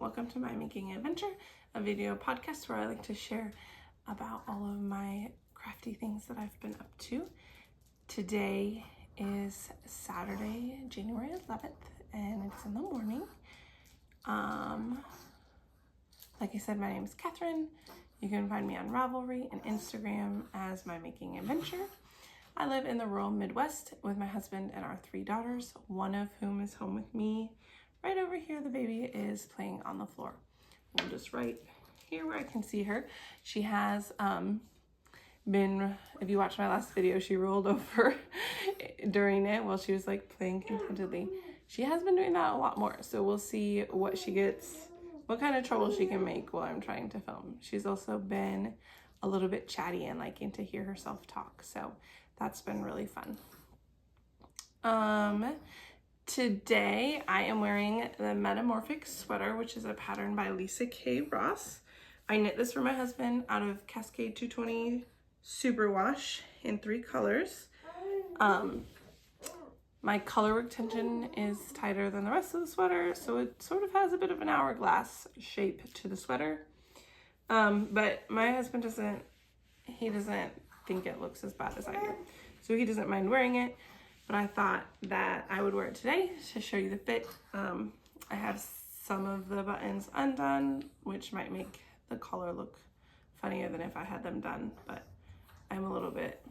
welcome to My Making Adventure, a video podcast where I like to share about all of my crafty things that I've been up to. Today is Saturday, January 11th, and it's in the morning. Like I said, my name is Catherine. You can find me on Ravelry and Instagram as My Making Adventure. I live in the rural Midwest with my husband and our 3 daughters, one of whom is home with me. Right over here, the baby is playing on the floor. I'm just right here where I can see her. She has been, if you watched my last video, she rolled over during it while she was like playing contentedly. She has been doing that a lot more, so we'll see what she gets, what kind of trouble she can make while I'm trying to film. She's also been a little bit chatty and liking to hear herself talk, so that's been really fun. Today I am wearing the Metamorphic sweater, which is a pattern by Lisa K. Ross. I knit this for my husband out of Cascade 220 Superwash in 3 colors. My colorwork tension is tighter than the rest of the sweater, so it sort of has a bit of an hourglass shape to the sweater. But my husband doesn't think it looks as bad as I do, so he doesn't mind wearing it. But I thought that I would wear it today to show you the fit. I have some of the buttons undone, which might make the collar look funnier than if I had them done, but I'm a little bit,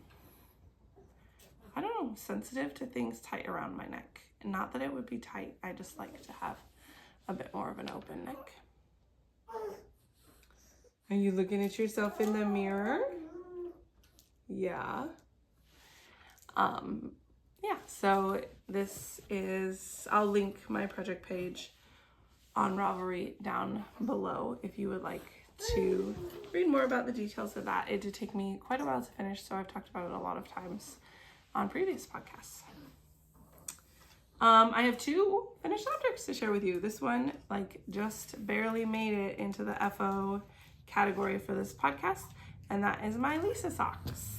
I don't know, sensitive to things tight around my neck. And not that it would be tight, I just like to have a bit more of an open neck. Are you looking at yourself in the mirror? Yeah. Yeah, so this is, I'll link my project page on Ravelry down below if you would like to read more about the details of that. It did take me quite a while to finish, so I've talked about it a lot of times on previous podcasts. I have 2 finished objects to share with you. This one just barely made it into the FO category for this podcast, and that is my Lisa socks.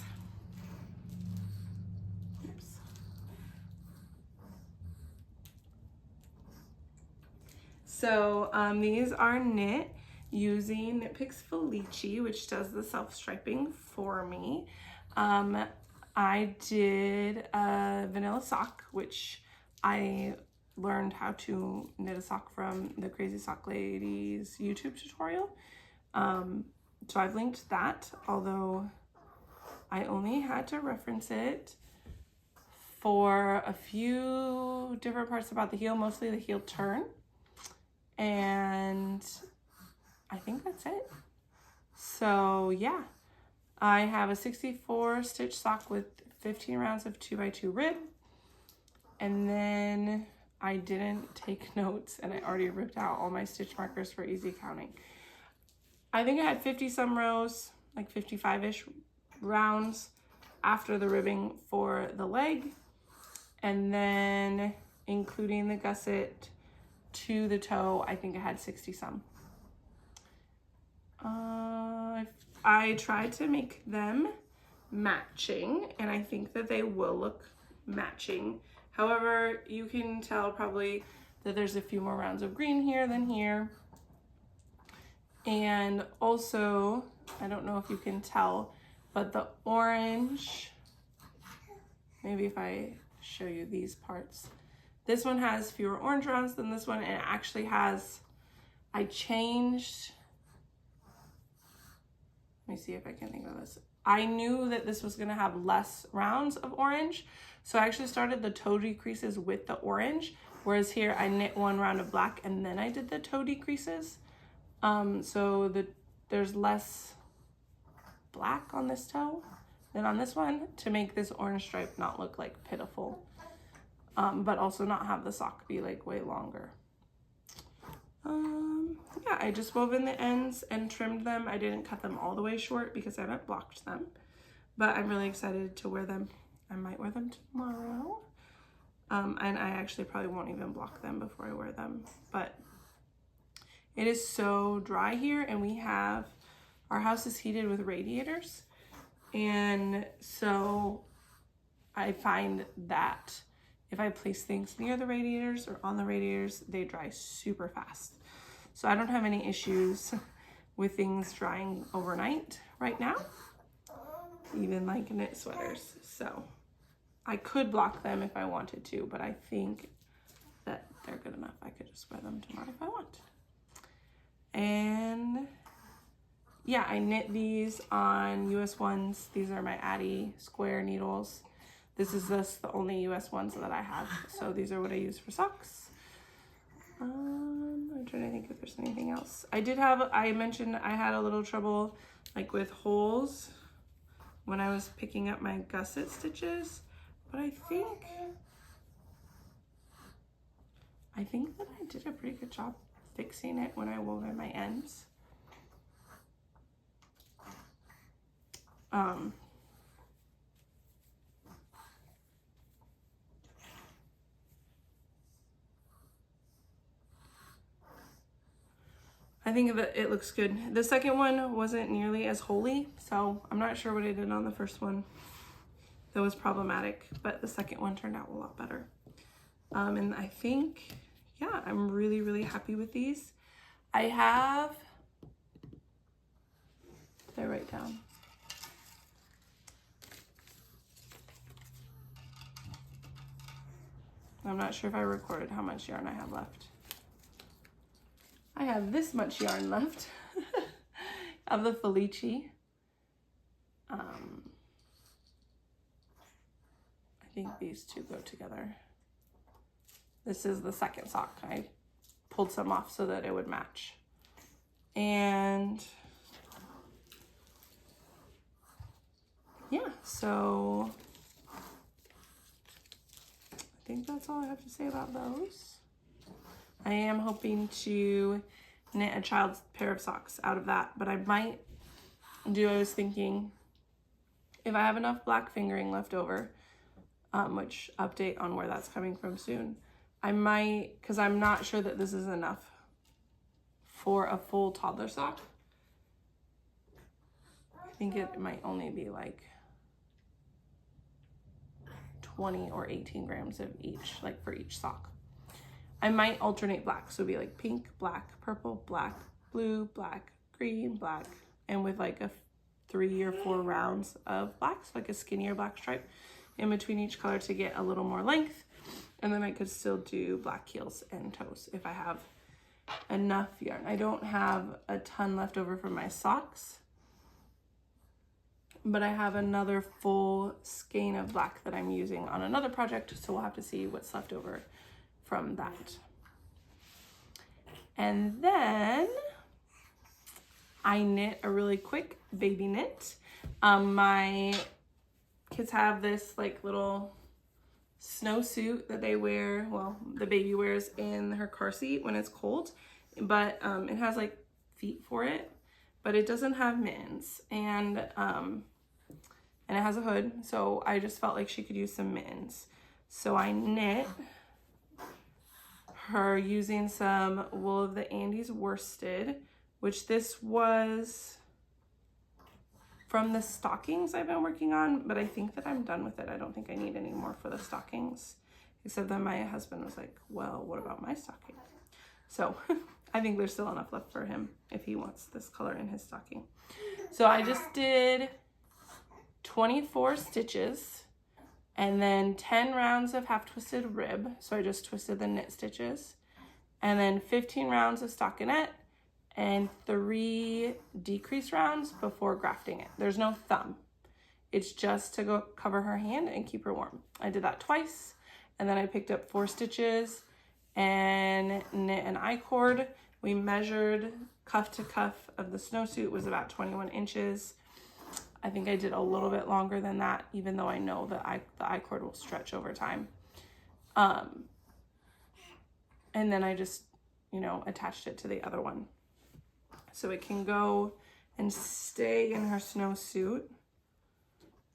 So these are knit using Knit Picks Felix, which does the self-striping for me. I did a vanilla sock, which I learned how to knit a sock from the Crazy Sock Lady's YouTube tutorial. So I've linked that, although I only had to reference it for a few different parts about the heel, mostly the heel turn. And I think that's it. So yeah, I have a 64 stitch sock with 15 rounds of 2x2 rib. And then I didn't take notes and I already ripped out all my stitch markers for easy counting. I think I had 50 some rows, like 55-ish rounds after the ribbing for the leg. And then including the gusset to the toe, I think I had 60 some. I tried to make them matching, and I think that they will look matching. However, you can tell probably that there's a few more rounds of green here than here. And also, I don't know if you can tell, but the orange, maybe if I show you these parts, this one has fewer orange rounds than this one, and it actually has, I changed, let me see if I can think of this. I knew that this was gonna have less rounds of orange, so I actually started the toe decreases with the orange, whereas here I knit 1 round of black and then I did the toe decreases. So there's less black on this toe than on this one to make this orange stripe not look like pitiful. But also not have the sock be like way longer. Yeah, I just wove in the ends and trimmed them. I didn't cut them all the way short because I haven't blocked them, but I'm really excited to wear them. I might wear them tomorrow. And I actually probably won't even block them before I wear them, but it is so dry here, and our house is heated with radiators. And so I find that if I place things near the radiators or on the radiators, they dry super fast. So I don't have any issues with things drying overnight right now, even like knit sweaters. So I could block them if I wanted to, but I think that they're good enough. I could just wear them tomorrow if I want. And yeah, I knit these on US ones. These are my Addy square needles. This is the only US ones that I have. So these are what I use for socks. I'm trying to think if there's anything else. I mentioned I had a little trouble like with holes when I was picking up my gusset stitches, but I think that I did a pretty good job fixing it when I wove in my ends. I think that it looks good. The second one wasn't nearly as holy, so I'm not sure what I did on the first one that was problematic, but the second one turned out a lot better. And I think, yeah, I'm really, really happy with these. I have, did I write down? I'm not sure if I recorded how much yarn I have left. I have this much yarn left of the Felix. I think these two go together. This is the second sock. I pulled some off so that it would match. And yeah, so I think that's all I have to say about those. I am hoping to knit a child's pair of socks out of that, but I might do, I was thinking, if I have enough black fingering left over, which update on where that's coming from soon, I might, because I'm not sure that this is enough for a full toddler sock. I think it might only be like 20 or 18 grams of each, like for each sock. I might alternate black, so it'd be like pink, black, purple, black, blue, black, green, black, and with like a 3 or 4 rounds of black, so like a skinnier black stripe in between each color to get a little more length. And then I could still do black heels and toes if I have enough yarn. I don't have a ton left over from my socks, but I have another full skein of black that I'm using on another project, so we'll have to see what's left over from that. And then I knit a really quick baby knit. My kids have this like little snowsuit that they wear, well, the baby wears in her car seat when it's cold, but it has like feet for it, but it doesn't have mittens, and it has a hood, so I just felt like she could use some mittens. So I knit her using some wool of the Andes worsted, which this was from the stockings I've been working on, but I think that I'm done with it. I don't think I need any more for the stockings, except that my husband was like, well, what about my stocking? So I think there's still enough left for him if he wants this color in his stocking. So I just did 24 stitches and then 10 rounds of half twisted rib. So I just twisted the knit stitches, and then 15 rounds of stockinette and 3 decrease rounds before grafting it. There's no thumb. It's just to go cover her hand and keep her warm. I did that twice, and then I picked up 4 stitches and knit an I-cord. We measured cuff to cuff of the snowsuit was about 21 inches. I think I did a little bit longer than that, even though I know that the I-cord will stretch over time. And then I just, you know, attached it to the other one, so it can go and stay in her snowsuit.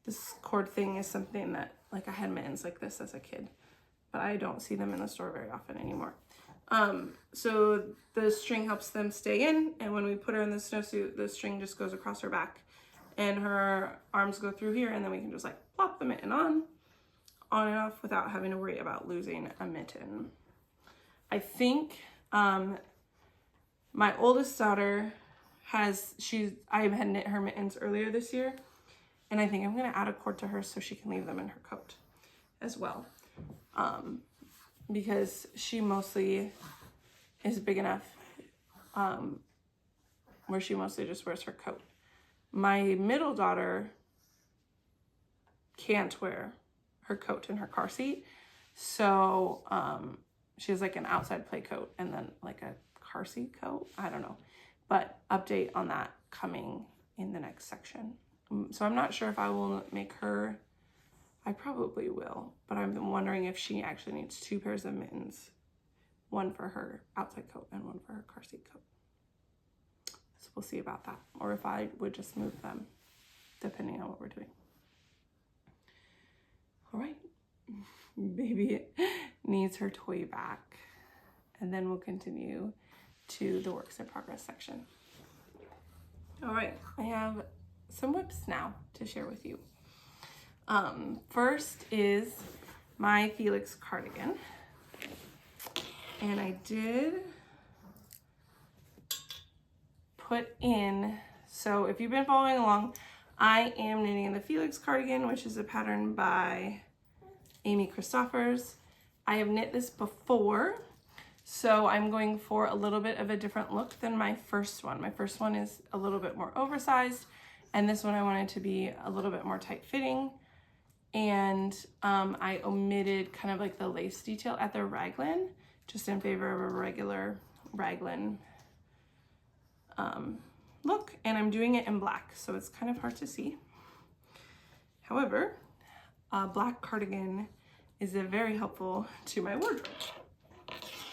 This cord thing is something that, like, I had mittens like this as a kid, but I don't see them in the store very often anymore. So the string helps them stay in, and when we put her in the snowsuit, the string just goes across her back and her arms go through here, and then we can just like plop the mitten on and off without having to worry about losing a mitten. I think My oldest daughter I had knit her mittens earlier this year, and I think I'm gonna add a cord to her so she can leave them in her coat as well. Because she mostly is big enough where she mostly just wears her coat. My middle daughter can't wear her coat in her car seat, so she has like an outside play coat and then like a car seat coat. I don't know, but update on that coming in the next section. So I'm not sure if I will make her. I probably will, but I'm wondering if she actually needs 2 pairs of mittens, one for her outside coat and one for her car seat coat. So we'll see about that, or if I would just move them depending on what we're doing. All right, baby needs her toy back, and then we'll continue to the works in progress section. All right, I have some whips now to share with you. First is my Felix cardigan, and I did put in, so if you've been following along, I am knitting the Felix cardigan, which is a pattern by Christoffers. I have knit this before, so I'm going for a little bit of a different look than my first one. My first one is a little bit more oversized, and this one I wanted to be a little bit more tight fitting. And I omitted kind of like the lace detail at the raglan, just in favor of a regular raglan look. And I'm doing it in black, so it's kind of hard to see. However, a black cardigan is very helpful to my wardrobe.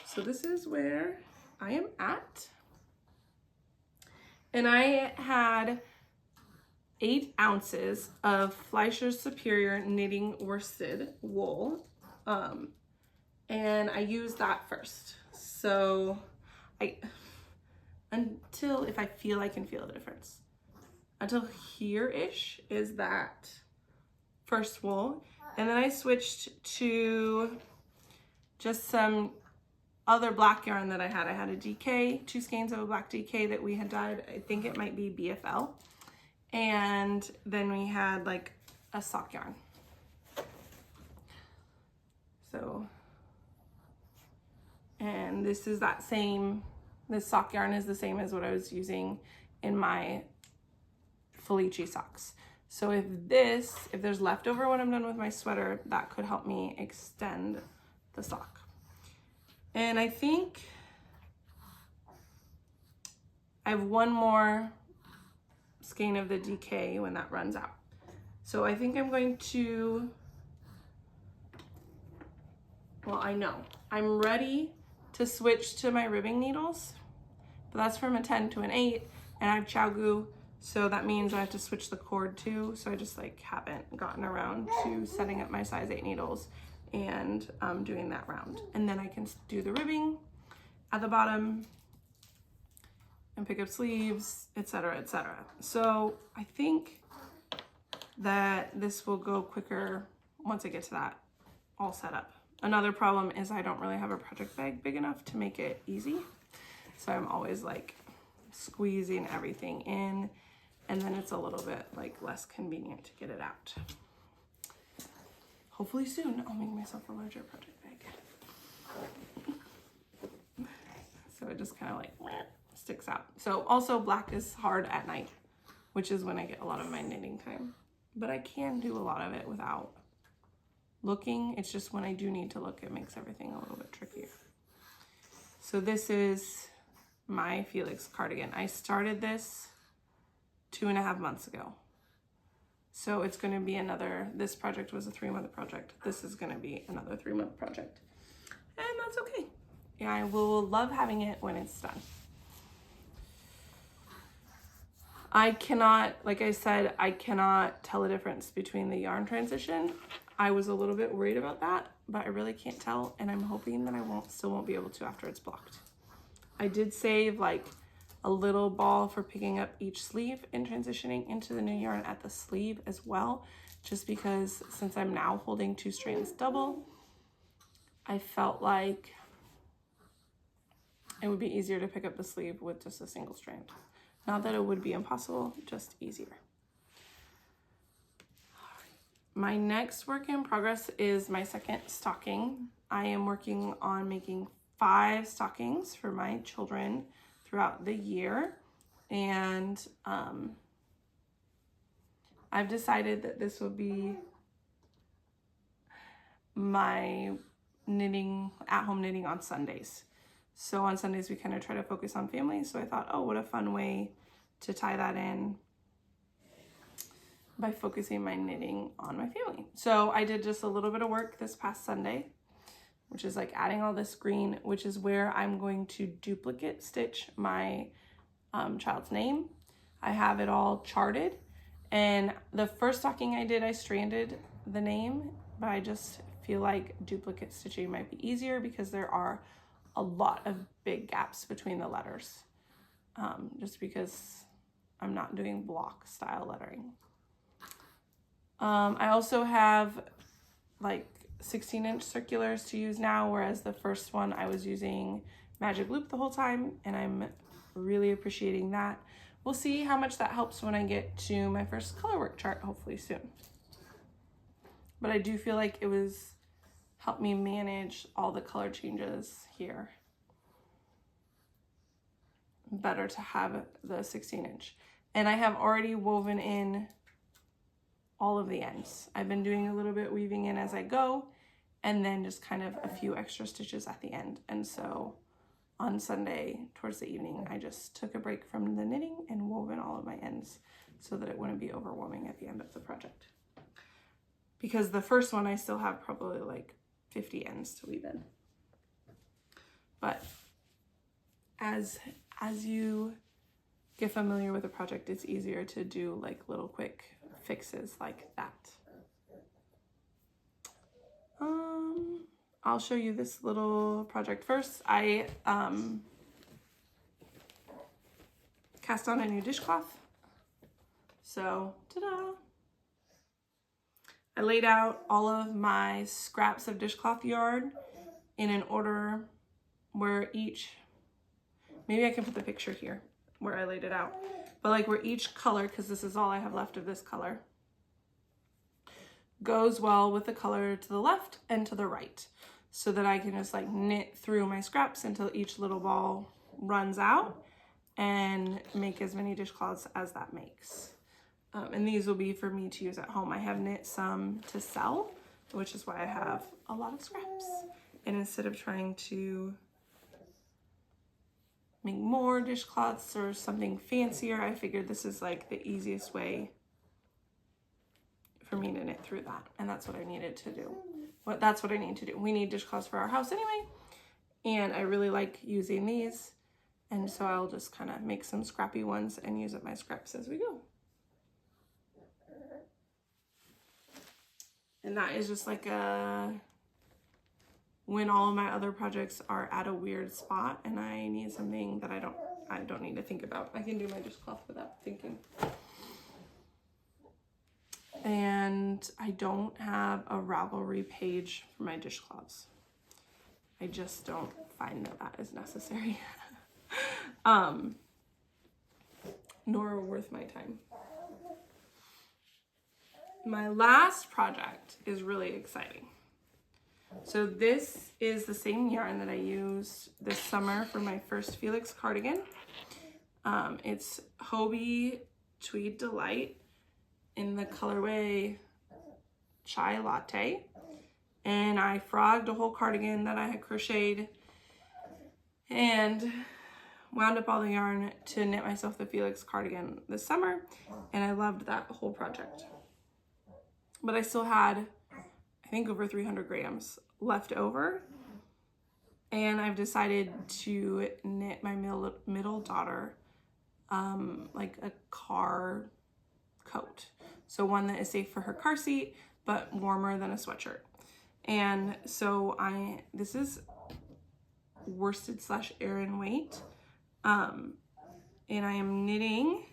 So this is where I am at. And I had 8 ounces of Fleischer's Superior knitting worsted wool, and I used that first. So until if I feel I can feel the difference. Until here-ish is that first wool, and then I switched to just some other black yarn that I had. I had a DK, 2 skeins of a black DK that we had dyed. I think it might be BFL. And then we had like a sock yarn. So, and this is that same, this sock yarn is the same as what I was using in my Felix socks. So if there's leftover when I'm done with my sweater, that could help me extend the sock. And I think I have one more skein of the DK when that runs out. So I think I'm going to, well, I know I'm ready to switch to my ribbing needles, but that's from a 10 to an 8, and I have Chow, so that means I have to switch the cord too. So I just like haven't gotten around to setting up my size 8 needles and doing that round, and then I can do the ribbing at the bottom and pick up sleeves, etc., etc. So I think that this will go quicker once I get to that all set up. Another problem is I don't really have a project bag big enough to make it easy. So I'm always like squeezing everything in, and then it's a little bit like less convenient to get it out. Hopefully soon I'll make myself a larger project bag. So it just kind of like sticks out. So also black is hard at night, which is when I get a lot of my knitting time. But I can do a lot of it without looking. It's just when I do need to look, it makes everything a little bit trickier. So this is my Felix cardigan. I started this 2.5 months ago. So it's going to be another, this project was a 3-month project. This is going to be another 3-month project. And that's okay. Yeah, I will love having it when it's done. I cannot, like I said, I cannot tell the difference between the yarn transition. I was a little bit worried about that, but I really can't tell, and I'm hoping that I still won't be able to after it's blocked. I did save like a little ball for picking up each sleeve and transitioning into the new yarn at the sleeve as well, just because since I'm now holding 2 strands double, I felt like it would be easier to pick up the sleeve with just a single strand. Not that it would be impossible, just easier. My next work in progress is my second stocking. I am working on making 5 stockings for my children throughout the year. And I've decided that this will be my knitting, at-home knitting on Sundays. So on Sundays, we kind of try to focus on family. So I thought, oh, what a fun way to tie that in by focusing my knitting on my family. So I did just a little bit of work this past Sunday, which is like adding all this green, which is where I'm going to duplicate stitch my child's name. I have it all charted. And the first stocking I did, I stranded the name, but I just feel like duplicate stitching might be easier because there are a lot of big gaps between the letters, just because I'm not doing block style lettering. I also have like 16-inch circulars to use now, whereas the first one I was using Magic Loop the whole time, and I'm really appreciating that. We'll see how much that helps when I get to my first color work chart, hopefully soon. But I do feel like it was helped me manage all the color changes here. Better to have the 16-inch. And I have already woven in all of the ends. I've been doing a little bit weaving in as I go, and then just kind of a few extra stitches at the end. And so on Sunday towards the evening, I just took a break from the knitting and wove in all of my ends so that it wouldn't be overwhelming at the end of the project. Because the first one, I still have probably like 50 ends to weave in. But as you get familiar with a project, it's easier to do like little quick fixes like that. I'll show you this little project first. I cast on a new dishcloth. So, ta-da! I laid out all of my scraps of dishcloth yarn in an order where each, maybe I can put the picture here where I laid it out, but like where each color, because this is all I have left of this color, goes well with the color to the left and to the right, so that I can just like knit through my scraps until each little ball runs out and make as many dishcloths as that makes. And these will be for me to use at home. I have knit some to sell, which is why I have a lot of scraps. And instead of trying to make more dishcloths or something fancier, I figured this is like the easiest way for me to knit through that. And that's what I needed to do. That's what I need to do. We need dishcloths for our house anyway. And I really like using these. And so I'll just kind of make some scrappy ones and use up my scraps as we go. And that is just like when all of my other projects are at a weird spot and I need something that I don't need to think about. I can do my dishcloth without thinking. And I don't have a Ravelry page for my dishcloths. I just don't find that is necessary. Nor worth my time. My last project is really exciting. So this is the same yarn that I used this summer for my first Felix cardigan. It's Hobie Tweed Delight in the colorway Chai Latte. And I frogged a whole cardigan that I had crocheted and wound up all the yarn to knit myself the Felix cardigan this summer. And I loved that whole project. But I still had, I think, over 300 grams left over. And I've decided to knit my middle daughter like a car coat. So one that is safe for her car seat, but warmer than a sweatshirt. And so this is worsted / Aran weight. And I am knitting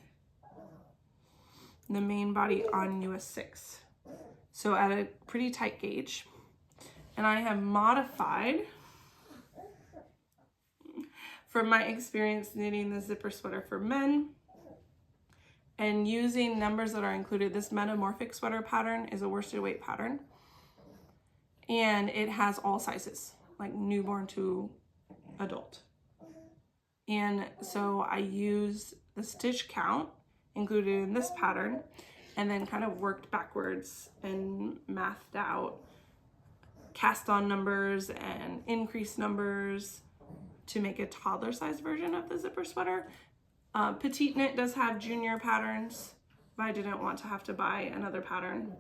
the main body on US 6. So at a pretty tight gauge. And I have modified from my experience knitting the zipper sweater for men and using numbers that are included, this Metamorphic sweater pattern is a worsted weight pattern. And it has all sizes, like newborn to adult. And so I use the stitch count included in this pattern and then kind of worked backwards and mathed out cast on numbers and increased numbers to make a toddler size version of the zipper sweater. PetiteKnit does have junior patterns, but I didn't want to have to buy another pattern.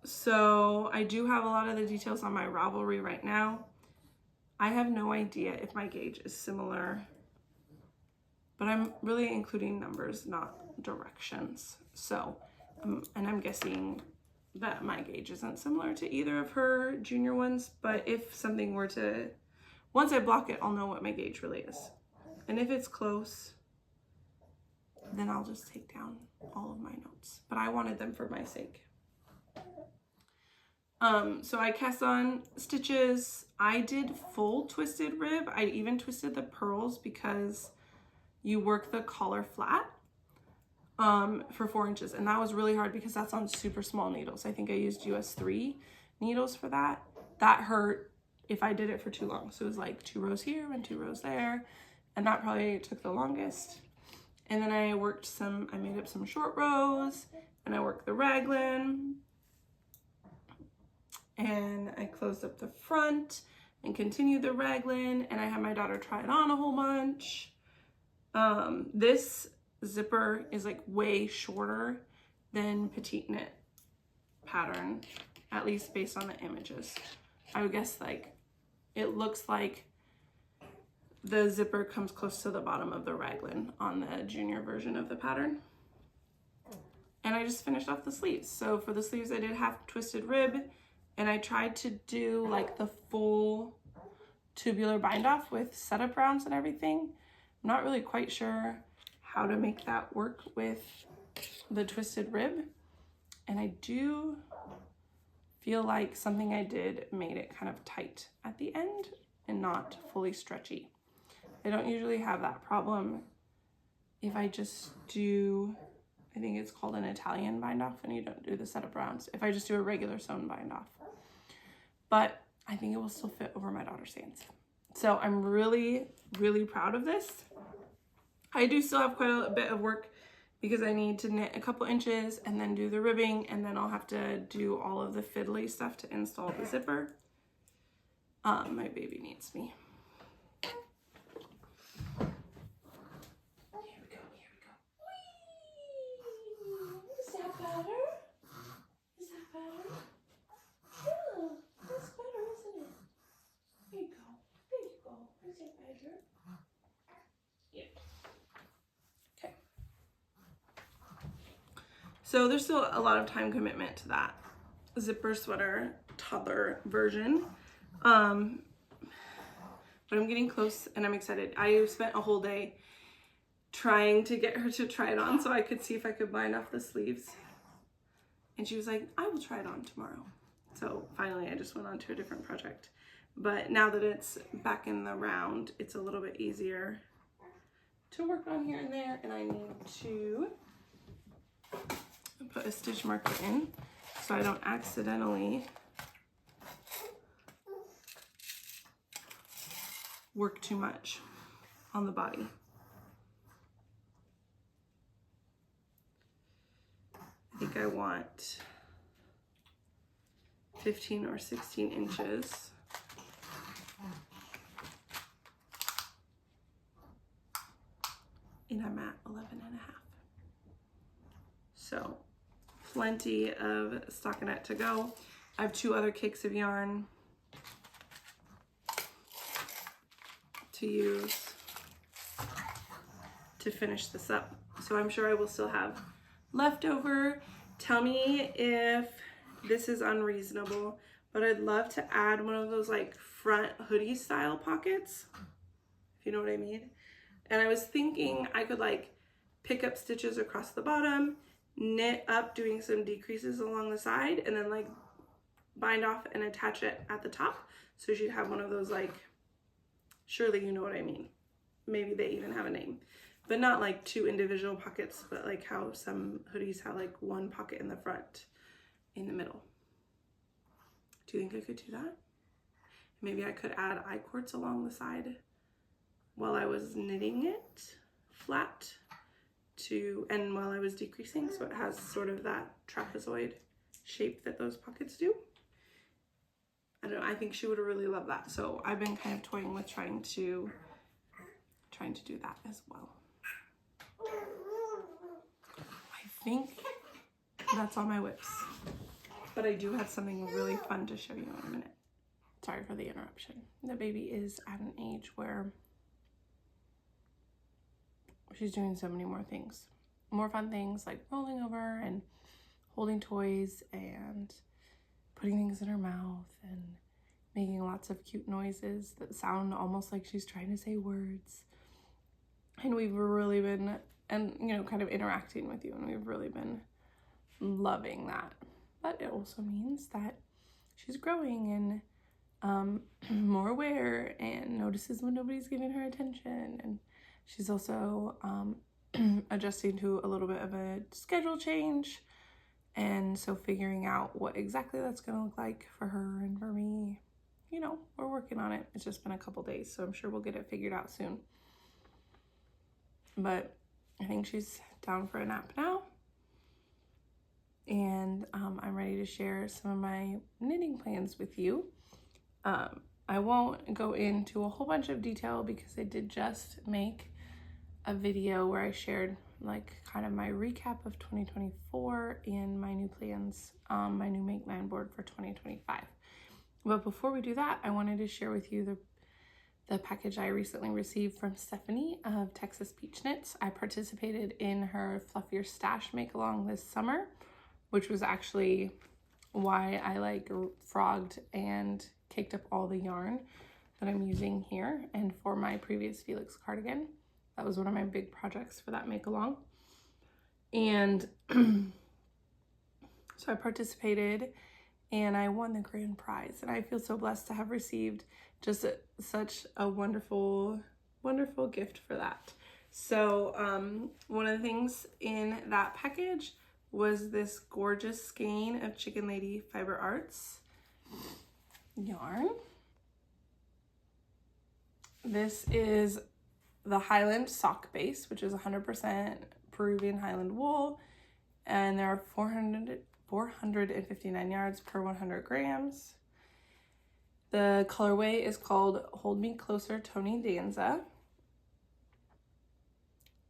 So I do have a lot of the details on my Ravelry right now. I have no idea if my gauge is similar, but I'm really including numbers, not directions. So, and I'm guessing that my gauge isn't similar to either of her junior ones, but if something were to, once I block it, I'll know what my gauge really is. And if it's close, then I'll just take down all of my notes, but I wanted them for my sake. So I cast on stitches. I did full twisted rib. I even twisted the pearls because you work the collar flat for 4 inches. And that was really hard because that's on super small needles. I think I used US 3 needles for that. That hurt if I did it for too long. So it was like 2 rows here and 2 rows there. And that probably took the longest. And then I made up some short rows and I worked the raglan. And I closed up the front and continued the raglan, and I had my daughter try it on a whole bunch. This zipper is like way shorter than PetiteKnit pattern, at least based on the images. I would guess like it looks like the zipper comes close to the bottom of the raglan on the junior version of the pattern. And I just finished off the sleeves. So for the sleeves I did half twisted rib, and I tried to do like the full tubular bind off with setup rounds and everything. I'm not really quite sure how to make that work with the twisted rib. And I do feel like something I did made it kind of tight at the end and not fully stretchy. I don't usually have that problem if I just do, I think it's called an Italian bind off, and you don't do the setup rounds. If I just do a regular sewn bind off. But I think it will still fit over my daughter's hands. So I'm really, really proud of this. I do still have quite a bit of work because I need to knit a couple inches and then do the ribbing, and then I'll have to do all of the fiddly stuff to install the zipper. My baby needs me. Here we go, here we go. Whee! Is that better? Is that better? Yeah, that's better, isn't it? There you go. There you go. Is it better? Yep. Okay. So there's still a lot of time commitment to that zipper sweater toddler version. But I'm getting close and I'm excited. I spent a whole day trying to get her to try it on so I could see if I could bind off the sleeves. And she was like, I will try it on tomorrow. So finally I just went on to a different project. But now that it's back in the round, it's a little bit easier to work on here and there. And I need to put a stitch marker in so I don't accidentally work too much on the body. I think I want 15 or 16 inches. And I'm at 11 and a half. So plenty of stockinette to go. I have 2 other cakes of yarn to use to finish this up. So I'm sure I will still have leftover. Tell me if this is unreasonable, but I'd love to add one of those like front hoodie style pockets, if you know what I mean. And I was thinking I could like pick up stitches across the bottom, knit up doing some decreases along the side, and then like bind off and attach it at the top. So she'd have one of those like Surely you know what I mean. Maybe they even have a name. But not like 2 individual pockets, but like how some hoodies have like 1 pocket in the front, in the middle. Do you think I could do that? Maybe I could add I-cords along the side while I was knitting it flat and while I was decreasing, so it has sort of that trapezoid shape that those pockets do. I don't know, I think she would really love that. So I've been kind of toying with trying to do that as well. I think that's all my whips, but I do have something really fun to show you in a minute. Sorry for the interruption. The baby is at an age where she's doing so many more things, more fun things like rolling over and holding toys and putting things in her mouth and making lots of cute noises that sound almost like she's trying to say words. And we've really been, and you know, kind of interacting with you, and we've really been loving that. But it also means that she's growing and more aware and notices when nobody's giving her attention. And she's also adjusting to a little bit of a schedule change. And so figuring out what exactly that's going to look like for her and for me, you know, we're working on it. It's just been a couple days, so I'm sure we'll get it figured out soon. But I think she's down for a nap now. And I'm ready to share some of my knitting plans with you. I won't go into a whole bunch of detail because I did just make a video where I shared like kind of my recap of 2024 and my new plans, my new Make 9 board for 2025. But before we do that, I wanted to share with you the package I recently received from Stephanie of Texas Peach Knits. I participated in her Fluffier Stash make-along this summer, which was actually why I like frogged and caked up all the yarn that I'm using here and for my previous Felix cardigan. That was one of my big projects for that make-along. And so I participated and I won the grand prize. And I feel so blessed to have received just such a wonderful, wonderful gift for that. So one of the things in that package was this gorgeous skein of Chicken Lady Fiber Arts yarn. This is the Highland sock base, which is 100% Peruvian Highland wool, and there are 459 yards per 100 grams. The colorway is called Hold Me Closer Tony Danza.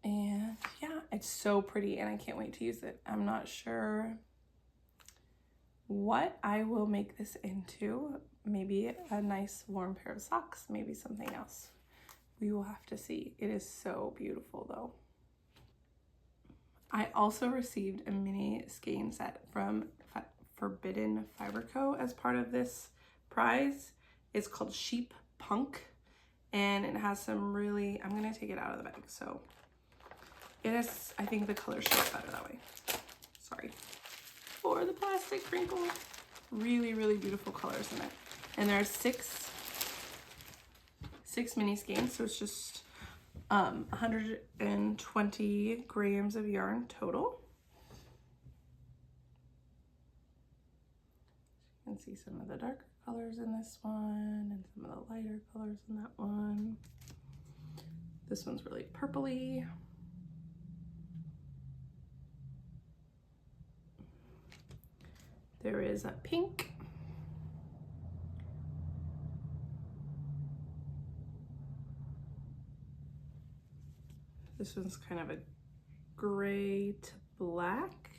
And yeah, it's so pretty and I can't wait to use it. I'm not sure what I will make this into. Maybe a nice warm pair of socks, maybe something else. We will have to see. It is so beautiful though. I also received a mini skein set from Forbidden Fiber Co. as part of this prize. It's called Sheep Punk and it has some really, I'm gonna take it out of the bag. So it is, I think the colors show up better that way. Sorry for the plastic crinkle. Really, really beautiful colors in it. And there are six mini skeins, so it's just 120 grams of yarn total. You can see some of the darker colors in this one and some of the lighter colors in that one. This one's really purpley. There is a pink. This one's kind of a gray to black.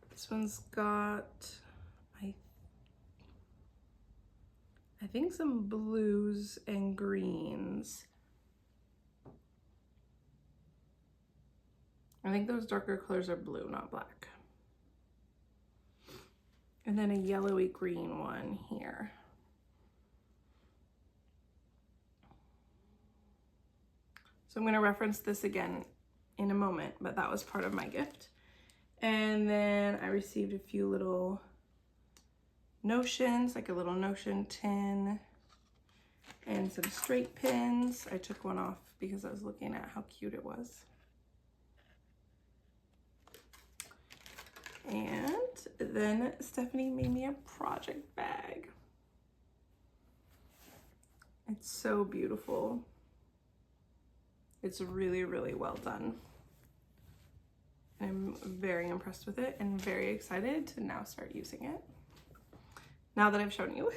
This one's got, I think some blues and greens. I think those darker colors are blue, not black. And then a yellowy green one here. So I'm going to reference this again in a moment, but that was part of my gift. And then I received a few little notions, like a little notion tin and some straight pins. I took one off because I was looking at how cute it was. And then Stephanie made me a project bag. It's so beautiful. It's really, really well done. I'm very impressed with it and very excited to now start using it, now that I've shown you.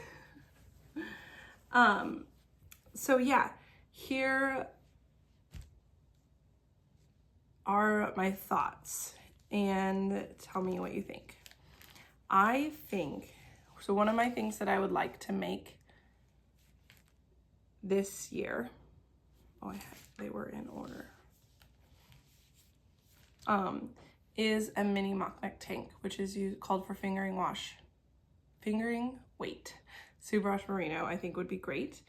So yeah, here are my thoughts, and tell me what you think. I think, so one of my things that I would like to make this year, they were in order, is a mini mock neck tank, which is called for fingering weight. Super Wash Merino, I think would be great.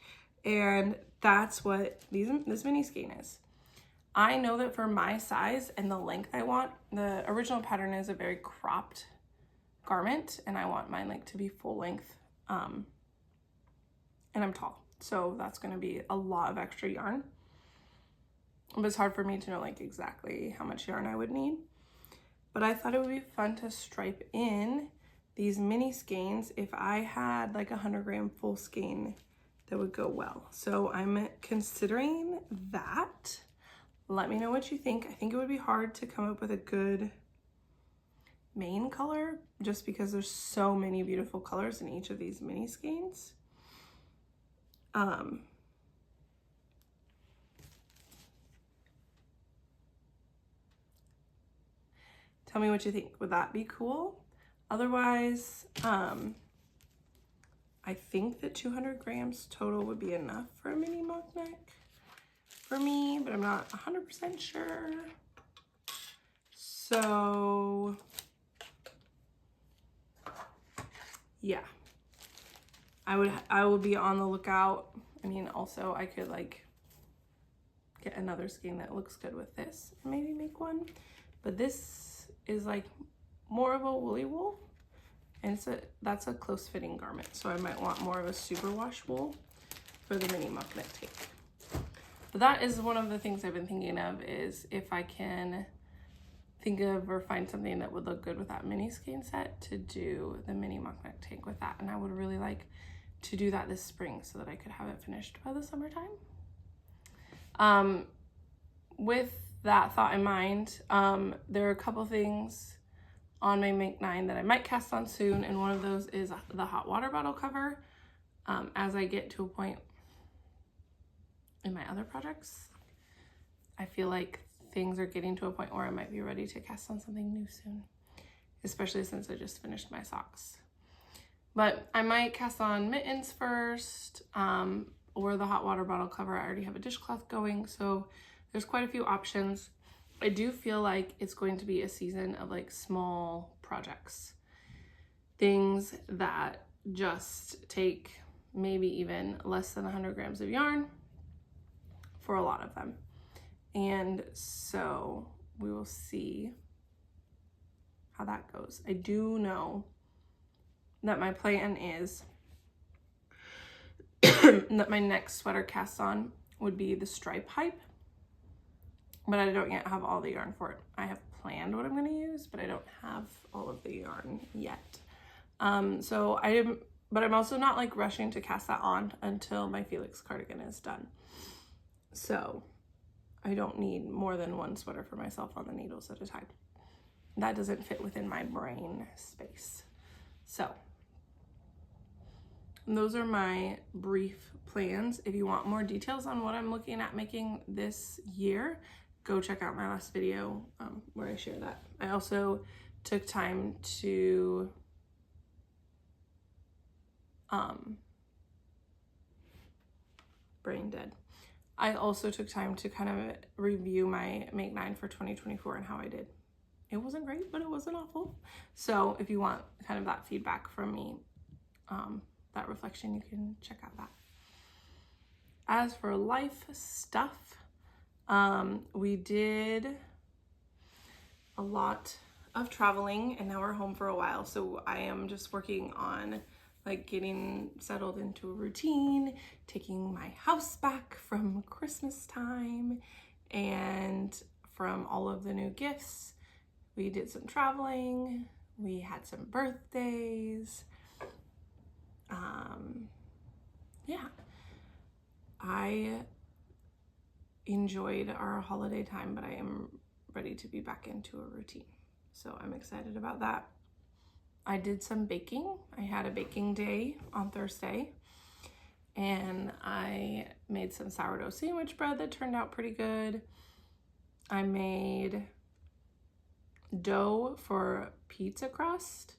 And that's what this mini skein is. I know that for my size and the length I want, the original pattern is a very cropped garment, and I want mine like to be full length, and I'm tall, so that's going to be a lot of extra yarn. But it's hard for me to know like exactly how much yarn I would need. But I thought it would be fun to stripe in these mini skeins if I had like 100 gram full skein that would go well. So I'm considering that. Let me know what you think. I think it would be hard to come up with a good main color just because there's so many beautiful colors in each of these mini skeins. Tell me what you think. Would that be cool? Otherwise, I think that 200 grams total would be enough for a mini mock neck for me, but I'm not 100% sure. So yeah, I will be on the lookout. I mean, also I could like get another skein that looks good with this and maybe make one, but this is like more of a woolly wool, and that's a close fitting garment, so I might want more of a superwash wool for the mini mock neck tank. But that is one of the things I've been thinking of, is if I can think of or find something that would look good with that mini skein set to do the mini mock neck tank with that. And I would really like to do that this spring so that I could have it finished by the summertime. With that thought in mind, there are a couple things on my Make 9 that I might cast on soon, and one of those is the hot water bottle cover. As I get to a point in my other projects, I feel like things are getting to a point where I might be ready to cast on something new soon, especially since I just finished my socks. But I might cast on Mittens first, or the hot water bottle cover. I already have a dishcloth going, so there's quite a few options. I do feel like it's going to be a season of like small projects, things that just take maybe even less than 100 grams of yarn for a lot of them. And so we will see how that goes. I do know that my plan is that my next sweater cast on would be the stripe hype, but I don't yet have all the yarn for it. I have planned what I'm going to use, but I don't have all of the yarn yet. But I'm also not like rushing to cast that on until my Felix cardigan is done. So I don't need more than one sweater for myself on the needles at a time. That doesn't fit within my brain space. So those are my brief plans. If you want more details on what I'm looking at making this year, go check out my last video where I share that. I also took time to brain dead. I also took time to kind of review my Make 9 for 2024 and how I did. It wasn't great, but it wasn't awful. So if you want kind of that feedback from me, that reflection, you can check out that. As for life stuff, we did a lot of traveling, and now we're home for a while, so I am just working on like getting settled into a routine, taking my house back from Christmas time and from all of the new gifts. We did some traveling, we had some birthdays. Yeah, I enjoyed our holiday time, but I am ready to be back into a routine. So I'm excited about that. I did some baking. I had a baking day on Thursday, and I made some sourdough sandwich bread that turned out pretty good. I made dough for pizza crust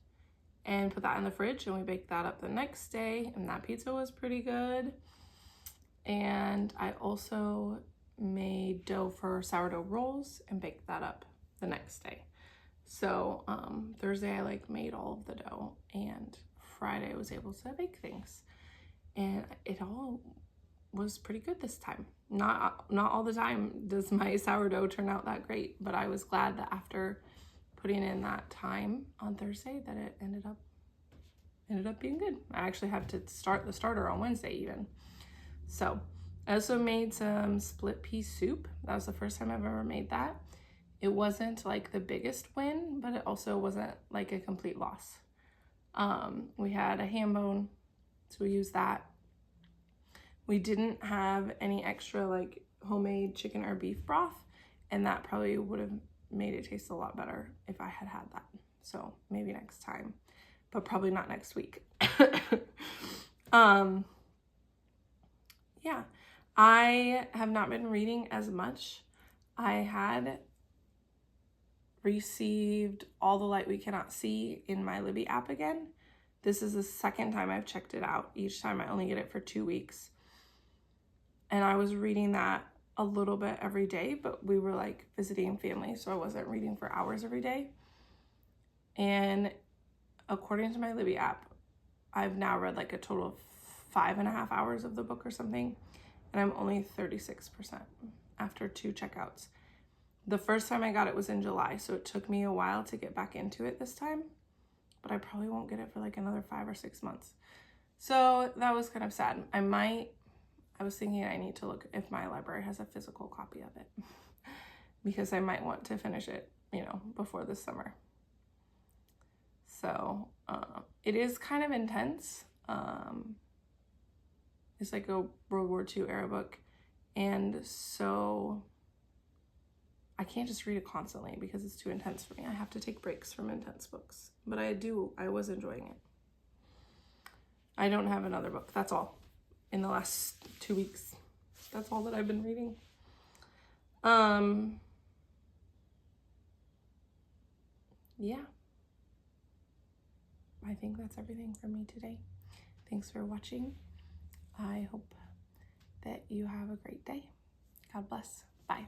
and put that in the fridge, and we baked that up the next day, and that pizza was pretty good. And I also made dough for sourdough rolls and baked that up the next day. So Thursday I like made all of the dough, and Friday I was able to bake things, and it all was pretty good this time. Not all the time does my sourdough turn out that great, but I was glad that after putting in that time on Thursday that it ended up being good. I actually have to start the starter on Wednesday even. So I also made some split pea soup. That was the first time I've ever made that. It wasn't like the biggest win, but it also wasn't like a complete loss. We had a ham bone, so we used that. We didn't have any extra like homemade chicken or beef broth, and that probably would have made it taste a lot better if I had had that. So maybe next time, but probably not next week. Yeah, I have not been reading as much. I had received All the Light We Cannot See in my Libby app again. This is the second time I've checked it out. Each time I only get it for 2 weeks. And I was reading that a little bit every day, but we were like visiting family, so I wasn't reading for hours every day. And according to my Libby app, I've now read like a total of 5.5 hours of the book or something, and I'm only 36% after 2 checkouts. The first time I got it was in July, so it took me a while to get back into it this time, but I probably won't get it for like another 5 or 6 months. So that was kind of sad. I was thinking I need to look if my library has a physical copy of it because I might want to finish it, before this summer. So it is kind of intense. It's like a World War II era book, and so I can't just read it constantly because it's too intense for me. I have to take breaks from intense books, but I was enjoying it. I don't have another book, that's all. In the last 2 weeks, that's all that I've been reading. Yeah, I think that's everything for me today. Thanks for watching. I hope that you have a great day. God bless. Bye.